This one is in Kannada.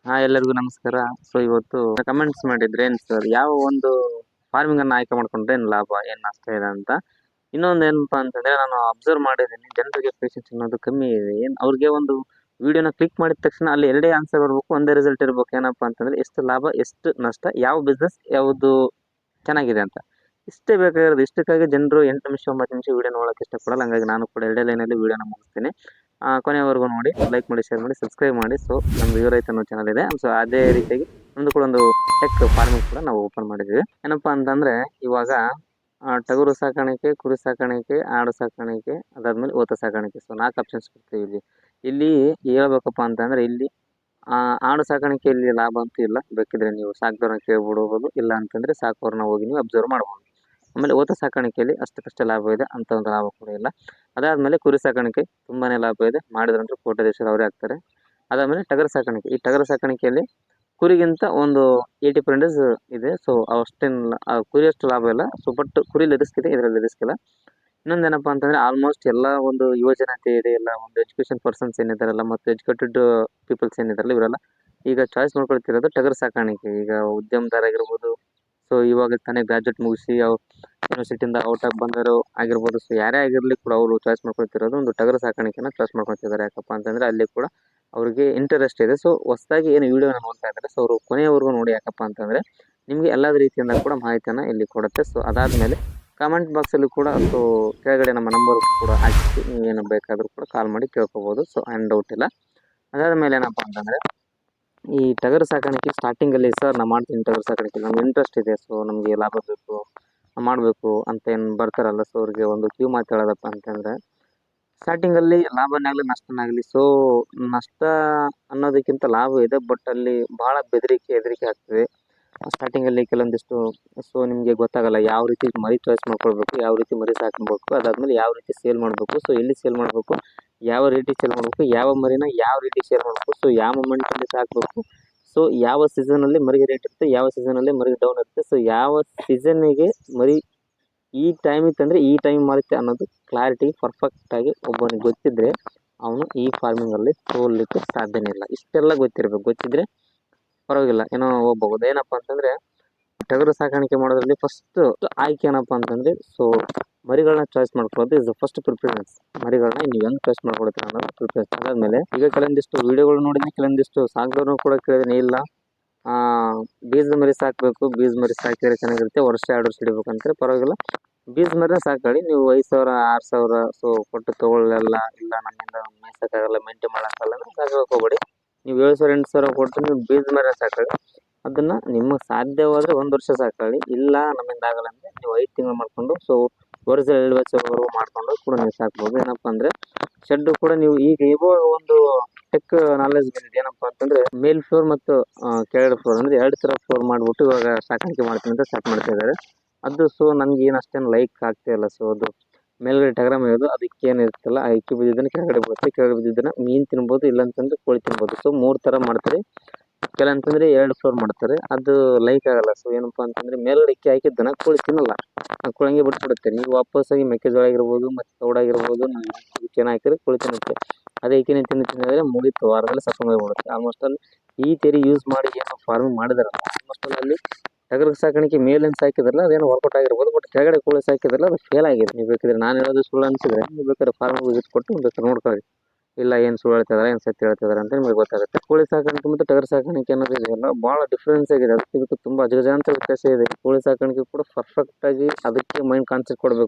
ಎಲ್ಲರಿಗೂ ನಮಸ್ಕಾರ. ಸೊ ಇವತ್ತು ಕಮೆಂಟ್ಸ್ ಮಾಡಿದ್ರೆ ಏನ್ ಸರ್ ಯಾವ ಒಂದು ಫಾರ್ಮಿಂಗ್ ಅನ್ನ ಆಯ್ಕೆ ಮಾಡ್ಕೊಂಡ್ರೆ ಏನ್ ಲಾಭ ಏನ್ ನಷ್ಟ ಇದೆ ಅಂತ. ಇನ್ನೊಂದು ಏನಪ್ಪಾ ಅಂತಂದ್ರೆ ನಾನು ಅಬ್ಸರ್ವ್ ಮಾಡಿದ್ದೀನಿ, ಜನರಿಗೆ ಪೇಷನ್ಸ್ ಅನ್ನೋದು ಕಮ್ಮಿ ಇದೆ. ಅವ್ರಿಗೆ ಒಂದು ವಿಡಿಯೋನ ಕ್ಲಿಕ್ ಮಾಡಿದ ತಕ್ಷಣ ಅಲ್ಲಿ ಎರಡೇ ಆನ್ಸರ್ ಬರ್ಬೇಕು, ಒಂದೇ ರಿಸಲ್ಟ್ ಇರ್ಬೇಕು. ಏನಪ್ಪಾ ಅಂತಂದ್ರೆ ಎಷ್ಟು ಲಾಭ ಎಷ್ಟು ನಷ್ಟ, ಯಾವ ಬಿಸ್ನೆಸ್ ಯಾವುದು ಚೆನ್ನಾಗಿದೆ ಅಂತ ಇಷ್ಟೇ ಬೇಕಾಗಿರೋದು. ಇಷ್ಟಕ್ಕಾಗಿ ಜನರು 8 ನಿಮಿಷ 9 ನಿಮಿಷ ವಿಡಿಯೋ ನೋಡೋಕೆ ಇಷ್ಟಪಡಲ್ಲ. ಹಂಗಾಗಿ ನಾನು ಕೂಡ ಎರಡೇ ಲೈನಲ್ಲಿ ವಿಡಿಯೋನ ಮುಗಿಸ್ತೀನಿ. ಕೊನೆಯವರೆಗೂ ನೋಡಿ, ಲೈಕ್ ಮಾಡಿ, ಶೇರ್ ಮಾಡಿ, ಸಬ್ಸ್ಕ್ರೈಬ್ ಮಾಡಿ. ಸೊ ನಮ್ದು ಯುವ ರೈತ ಅನ್ನೋ ಚಾನಲ್ ಇದೆ. ಸೊ ಅದೇ ರೀತಿಯಾಗಿ ನಮ್ದು ಕೂಡ ಒಂದು ಟೆಕ್ ಫಾರ್ಮಿಂಗ್ ಕೂಡ ನಾವು ಓಪನ್ ಮಾಡಿದ್ದೀವಿ. ಏನಪ್ಪಾ ಅಂತಂದ್ರೆ ಇವಾಗ ಟಗರು ಸಾಕಾಣಿಕೆ, ಕುರಿ ಸಾಕಾಣಿಕೆ, ಆಡು ಸಾಕಾಣಿಕೆ, ಅದಾದ್ಮೇಲೆ ಓತ ಸಾಕಾಣಿಕೆ. ಸೊ 4 ಆಪ್ಷನ್ಸ್ ಕೊಡ್ತೀವಿ ಇಲ್ಲಿ. ಇಲ್ಲಿ ಹೇಳ್ಬೇಕಪ್ಪ ಅಂತಂದ್ರೆ ಇಲ್ಲಿ ಆಡು ಸಾಕಾಣಿಕೆಯಲ್ಲಿ ಲಾಭ ಅಂತೂ ಇಲ್ಲ. ಬೇಕಿದ್ರೆ ನೀವು ಸಾಕಿದವ್ರನ್ನ ಕೇಳ್ಬಿಡ್ಬೋದು, ಇಲ್ಲ ಅಂತಂದ್ರೆ ಸಾಕೋರ್ನ ಹೋಗಿ ನೀವು ಅಬ್ಸರ್ವ್ ಮಾಡ್ಬೋದು. ಆಮೇಲೆ ಓತ ಸಾಕಾಣಿಕೆಯಲ್ಲಿ ಅಷ್ಟಕ್ಕಷ್ಟೇ ಲಾಭ ಇದೆ, ಅಂತ ಒಂದು ಲಾಭ ಕೂಡ ಇಲ್ಲ. ಅದಾದ್ಮೇಲೆ ಕುರಿ ಸಾಕಾಣಿಕೆ ತುಂಬಾನೇ ಲಾಭ ಇದೆ, ಮಾಡಿದ್ರಂತೂ ಕೋಟ್ಯಾಧೀಶರು ಅವರೇ ಆಗ್ತಾರೆ. ಅದಾದ್ಮೇಲೆ ಟಗರು ಸಾಕಾಣಿಕೆ, ಈ ಟಗರು ಸಾಕಾಣಿಕೆಯಲ್ಲಿ ಕುರಿಗಿಂತ ಒಂದು 80% ಇದೆ. ಸೊ ಅಷ್ಟೇನು ಕುರಿ ಅಷ್ಟು ಲಾಭ ಇಲ್ಲ. ಸೊ ಬಟ್ ಕುರಿಲಿ ರಿಸ್ಕ್ ಇದೆ, ಇದರಲ್ಲಿ ರಿಸ್ಕ್ ಇಲ್ಲ. ಇನ್ನೊಂದೇನಪ್ಪ ಅಂತಂದ್ರೆ ಆಲ್ಮೋಸ್ಟ್ ಎಲ್ಲ ಒಂದು ಯುವ ಜನತೆ ಇದೆ, ಎಲ್ಲ ಒಂದು ಎಜುಕೇಶನ್ ಪರ್ಸನ್ಸ್ ಏನಿದಾರಲ್ಲ ಮತ್ತು ಎಜುಕೇಟೆಡ್ ಪೀಪಲ್ಸ್ ಏನಿದಾರಲ್ಲ ಇವರೆಲ್ಲ ಈಗ ಚಾಯ್ಸ್ ಮಾಡ್ಕೊಳ್ತಿರೋದು ಟಗರು ಸಾಕಾಣಿಕೆ. ಈಗ ಉದ್ಯಮದಾರ ಆಗಿರ್ಬೋದು, ಸೊ ಇವಾಗ ತಾನೇ ಗ್ರಾಜುಯೇಟ್ ಮುಗಿಸಿ ಯೂನಿವರ್ಸಿಟಿಯಿಂದ ಔಟ್ ಆಗಿ ಬಂದರು ಆಗಿರ್ಬೋದು. ಸೊ ಯಾರೇ ಆಗಿರ್ಲಿ ಕೂಡ ಅವರು ಚಾಯ್ಸ್ ಮಾಡ್ಕೊಳ್ತಿರೋದು ಒಂದು ಟಗರು ಸಾಕಾಣಿಕೆನ ಚಾಯ್ಸ್ ಮಾಡ್ಕೊಳ್ತಿದ್ದಾರೆ. ಯಾಕಪ್ಪ ಅಂತಂದ್ರೆ ಅಲ್ಲಿ ಕೂಡ ಅವ್ರಿಗೆ ಇಂಟರೆಸ್ಟ್ ಇದೆ. ಸೊ ಹೊಸದಾಗಿ ಏನು ವಿಡಿಯೋನ ನೋಡ್ತಾ ಇದ್ದಾರೆ, ಸೊ ಅವರು ಕೊನೆಯವರೆಗೂ ನೋಡಿ. ಯಾಕಪ್ಪ ಅಂತಂದ್ರೆ ನಿಮಗೆ ಎಲ್ಲದ ರೀತಿಯಿಂದ ಕೂಡ ಮಾಹಿತಿಯನ್ನು ಇಲ್ಲಿ ಕೊಡುತ್ತೆ. ಸೊ ಅದಾದ್ಮೇಲೆ ಕಾಮೆಂಟ್ ಬಾಕ್ಸಲ್ಲಿ ಕೂಡ ಸೊ ಕೆಳಗಡೆ ನಮ್ಮ ನಂಬರ್ ಕೂಡ ಹಾಕಿ ನೀವೇನು ಬೇಕಾದರೂ ಕೂಡ ಕಾಲ್ ಮಾಡಿ ಕೇಳ್ಕೊಬೋದು. ಸೊ ಏನು ಡೌಟ್ ಇಲ್ಲ. ಅದಾದ್ಮೇಲೆ ಏನಪ್ಪ ಅಂತಂದ್ರೆ ಈ ಟಗರು ಸಾಕಾಣಿಕೆ ಸ್ಟಾರ್ಟಿಂಗಲ್ಲಿ ಸರ್ ನಾನು ಮಾಡ್ತೀನಿ ಟಗರು ಸಾಕಾಣಿಕೆ, ನಮ್ಗೆ ಇಂಟ್ರೆಸ್ಟ್ ಇದೆ, ಸೊ ನಮಗೆ ಲಾಭ ಬೇಕು ಮಾಡಬೇಕು ಅಂತ ಏನು ಬರ್ತಾರಲ್ಲ, ಸೊ ಅವ್ರಿಗೆ ಒಂದು ಕ್ಯೂ ಮಾತು ಹೇಳೋದಪ್ಪ ಅಂತಂದರೆ ಸ್ಟಾರ್ಟಿಂಗಲ್ಲಿ ಲಾಭನೇ ಆಗಲಿ ನಷ್ಟನಾಗಲಿ, ಸೊ ನಷ್ಟ ಅನ್ನೋದಕ್ಕಿಂತ ಲಾಭ ಇದೆ. ಬಟ್ ಅಲ್ಲಿ ಭಾಳ ಹೆದರಿಕೆ ಆಗ್ತದೆ ಸ್ಟಾರ್ಟಿಂಗಲ್ಲಿ ಕೆಲವೊಂದಿಷ್ಟು. ಸೊ ನಿಮಗೆ ಗೊತ್ತಾಗಲ್ಲ ಯಾವ ರೀತಿ ಮರಿ ಚಾಯ್ಸ್ ಮಾಡ್ಕೊಳ್ಬೇಕು, ಯಾವ ರೀತಿ ಮರಿ ಸಾಕಬೇಕು, ಅದಾದ್ಮೇಲೆ ಯಾವ ರೀತಿ ಸೇಲ್ ಮಾಡಬೇಕು, ಸೊ ಎಲ್ಲಿ ಸೇಲ್ ಮಾಡಬೇಕು, ಯಾವ ರೇಟಿಗೆ ಸೇಲ್ ಮಾಡಬೇಕು, ಯಾವ ಮರಿನ ಯಾವ ರೀತಿ ಸೇಲ್ ಮಾಡಬೇಕು, ಸೊ ಯಾವ ಮೊಮೆಂಟಲ್ಲಿ ಸಾಕಬೇಕು, ಸೊ ಯಾವ ಸೀಸನಲ್ಲಿ ಮರಿಗೆ ರೇಟ್ ಇರುತ್ತೆ, ಯಾವ ಸೀಸನಲ್ಲಿ ಮರಿಗೆ ಡೌನ್ ಇರುತ್ತೆ, ಸೊ ಯಾವ ಸೀಸನ್ನಿಗೆ ಮರಿ ಈ ಟೈಮಿಗೆ ತಂದರೆ ಈ ಟೈಮ್ ಮಾರುತ್ತೆ ಅನ್ನೋದು ಕ್ಲಾರಿಟಿ ಪರ್ಫೆಕ್ಟಾಗಿ ಒಬ್ಬನಿಗೆ ಗೊತ್ತಿದ್ದರೆ ಅವನು ಈ ಫಾರ್ಮಿಂಗಲ್ಲಿ ಸೋಲಿಕ್ಕೆ ಸಾಧ್ಯನೇ ಇಲ್ಲ. ಇಷ್ಟೆಲ್ಲ ಗೊತ್ತಿರಬೇಕು, ಗೊತ್ತಿದ್ರೆ ಪರವಾಗಿಲ್ಲ ಏನೋ ಹೋಗ್ಬಹುದು. ಏನಪ್ಪ ಅಂತಂದರೆ ಟಗರು ಸಾಕಾಣಿಕೆ ಮಾಡೋದ್ರಲ್ಲಿ ಫಸ್ಟ್ ಆಯ್ಕೆ ಏನಪ್ಪ ಅಂತಂದರೆ ಸೊ ಮರಿಗಳನ್ನ ಚಾಯ್ಸ್ ಮಾಡ್ಕೊಳ್ಳೋದು ಇಸ್ ದ ಫಸ್ಟ್ ಪ್ರಿಫರೆನ್ಸ್. ಮರಿಗಳನ್ನ ನೀವು ಹೆಂಗೆ ಚಾಯ್ಸ್ ಮಾಡ್ಕೊಳ್ತೀರ ಅನ್ನೋದು ಪ್ರಿಫರೆನ್ಸ್. ಅದಾದಮೇಲೆ ಈಗ ಕೆಲವೊಂದಿಷ್ಟು ವಿಡಿಯೋಗಳು ನೋಡಿದ್ರೆ ಕೆಲವೊಂದಿಷ್ಟು ಸಾಕಿದವ್ರನ್ನೂ ಕೂಡ ಕೇಳಿದ್ರೆ ಇಲ್ಲ ಬೀಜದ ಮರಿ ಸಾಕಬೇಕು, ಬೀಜ ಮರಿ ಸಾಕಿದ್ರೆ ಚೆನ್ನಾಗಿರುತ್ತೆ, ವರ್ಷ 2 ವರ್ಷ ಹಿಡಿಬೇಕಂತಾರೆ. ಪರವಾಗಿಲ್ಲ, ಬೀಜ ಮರಿನ ಸಾಕೊಳ್ಳಿ. ನೀವು 5,000 6,000 ಸೊ ಕೊಟ್ಟು ತೊಗೊಳ್ಳಲ್ಲ, ಇಲ್ಲ ನನ್ನಿಂದ ಮೇಯ್ಸೋಕ್ಕಾಗಲ್ಲ, ಮೇಂಟೈನ್ ಮಾಡೋಕ್ಕಾಗಲ್ಲ ಅಂದರೆ ಸಾಕೋಕೆ ಹೋಗ್ಬೇಡಿ. ನೀವು 7,000 8,000 ಕೊಟ್ಟು ನೀವು ಬೀಜ ಮರಿ ಸಾಕೊಳ್ಳಿ. ಅದನ್ನು ನಿಮಗೆ ಸಾಧ್ಯವಾದರೆ 1 ವರ್ಷ ಸಾಕೊಳ್ಳಿ. ಇಲ್ಲ ನಮ್ಮಿಂದ ಆಗಲ್ಲ ಅಂದರೆ ನೀವು 5 ತಿಂಗಳು ಮಾಡಿಕೊಂಡು ಸೊ ವರ್ಷದಲ್ಲಿ 2 ವರ್ಷವರೆಗೂ ಮಾಡಿಕೊಂಡು ಕೂಡ ನೀವು ಸಾಕ್ಬೋದು. ಏನಪ್ಪ ಅಂದರೆ ಶೆಡ್ಡು ಕೂಡ ನೀವು ಈಗ ಇವಾಗ ಒಂದು ಟೆಕ್ ನಾಲೆಜ್ ಬಂದಿದೆ. ಏನಪ್ಪ ಅಂತಂದರೆ ಮೇಲ್ ಫ್ಲೋರ್ ಮತ್ತು ಕೆಳಗಡೆ ಫ್ಲೋರ್ ಅಂದರೆ 2 ಥರ ಫ್ಲೋರ್ ಮಾಡಿಬಿಟ್ಟು ಇವಾಗ ಸಾಕಾಣಿಕೆ ಮಾಡ್ತೀನಿ ಅಂತ ಸ್ಟಾರ್ಟ್ ಮಾಡ್ತಾ ಇದ್ದಾರೆ. ಅದು ಸೊ ನನಗೆ ಏನು ಅಷ್ಟೇನು ಲೈಕ್ ಆಗ್ತಾಯಿಲ್ಲ. ಸೊ ಅದು ಮೇಲ್ಗಡೆ ಟಗರ ಮೇಯೋದು, ಅದಕ್ಕೆ ಏನಿರುತ್ತಲ್ಲ ಆ ಇಕ್ಕಿ ಬಿದ್ದಿದ್ದನ್ನು ಕೆಳಗಡೆ ಬೀಳುತ್ತೆ, ಕೆಳಗಡೆ ಬಿದ್ದಿದ್ದನ್ನು ಮೀನು ತಿನ್ಬೋದು, ಇಲ್ಲಾಂತಂದ್ರೆ ಕೋಳಿ ತಿನ್ಬೋದು. ಸೊ 3 ಥರ ಮಾಡ್ತಾರೆ. ಕೆಲವೊಂತಂದ್ರೆ 2 ಫ್ಲೋರ್ ಮಾಡ್ತಾರೆ, ಅದು ಲೈಕ್ ಆಗಲ್ಲ. ಸೊ ಏನಪ್ಪ ಅಂತಂದರೆ ಮೇಲ್ಗಡೆ ಇಕ್ಕಿ ಹಾಕಿದ್ದನ್ನು ಕೋಳಿ ತಿನ್ನಲ್ಲ, ಕೋಳಿ ಹಂಗೆ ಬಿಟ್ಬಿಡುತ್ತೆ. ನೀವು ವಾಪಸ್ಸಾಗಿ ಮೆಕ್ಕೆಜೋಳ ಆಗಿರ್ಬೋದು ಮತ್ತು ತೌಡಾಗಿರ್ಬೋದು ಇದಕ್ಕೇನು ಹಾಕಿದ್ರೆ ಕೋಳಿ ತಿನ್ನುತ್ತೆ. ಅದೇ ಇಕ್ಕಿನ ತಿಂದರೆ ಮುಗೀತು, ವಾರದಲ್ಲಿ ಸತ್ತೋಗ್ಬಿಡುತ್ತೆ. ಆಲ್ಮೋಸ್ಟ್ ಅಲ್ಲಿ ಈ ಥಿಯರಿ ಯೂಸ್ ಮಾಡಿ ಏನು ಫಾರ್ಮಿಂಗ್ ಮಾಡಿದಾರಲ್ಲ, ಆಲ್ಮೋಸ್ಟ್ ಅಲ್ಲಿ ಟಗರು ಸಾಕಾಣಿಕೆ ಮೇಲಿಂದ ಸಾಕಿದ್ರಲ್ಲ ಅದೇನು ವರ್ಕೌಟ್ ಆಗಿರ್ಬೋದು. ಬಟ್ ಕೆಳಗಡೆ ಕೋಳಿ ಸಾಕಿದ್ರಲ್ಲ ಅದು ಫೇಲ್ ಆಗಿದೆ. ನೀವು ಬೇಕಿದ್ರೆ ನಾನು ಹೇಳೋದು ಸುಳ್ಳು ಅನಿಸಿದ್ರೆ ನೀವು ಬೇಕಾದ್ರೆ ಫಾರ್ಮಿಂಗ್ ವಿಸಿಟ್ ಕೊಟ್ಟು ಬೇಕಾದ್ರೆ ನೋಡ್ಕೊಳ್ಳಿ, ಇಲ್ಲ ಏನು ಸುಳ್ಳು ಹೇಳ್ತಿದಾರೆ ಏನು ಸತ್ಯ ಹೇಳ್ತಿದಾರೆ ಅಂತ ನಿಮಗೆ ಗೊತ್ತಾಗುತ್ತೆ. ಕೋಳಿ ಸಾಕಾಣಿಕೆ ಮತ್ತು ಟಗರು ಸಾಕಾಣಿಕೆ ಅನ್ನೋದು ಇದೆಯಲ್ಲ ಭಾಳ ಡಿಫ್ರೆನ್ಸ್ ಆಗಿದೆ. ಅದಕ್ಕೆ ಇದಕ್ಕೆ ತುಂಬ ಅಜಗಜಾಂತರ ವ್ಯತ್ಯಾಸ ಇದೆ. ಕೋಳಿ ಸಾಕಾಣಿಕೆ ಕೂಡ ಪರ್ಫೆಕ್ಟಾಗಿ ಅದಕ್ಕೆ ಮೈಂಡ್ ಕಾನ್ಸೆಪ್ಟ್ ಕೊಡಬೇಕು.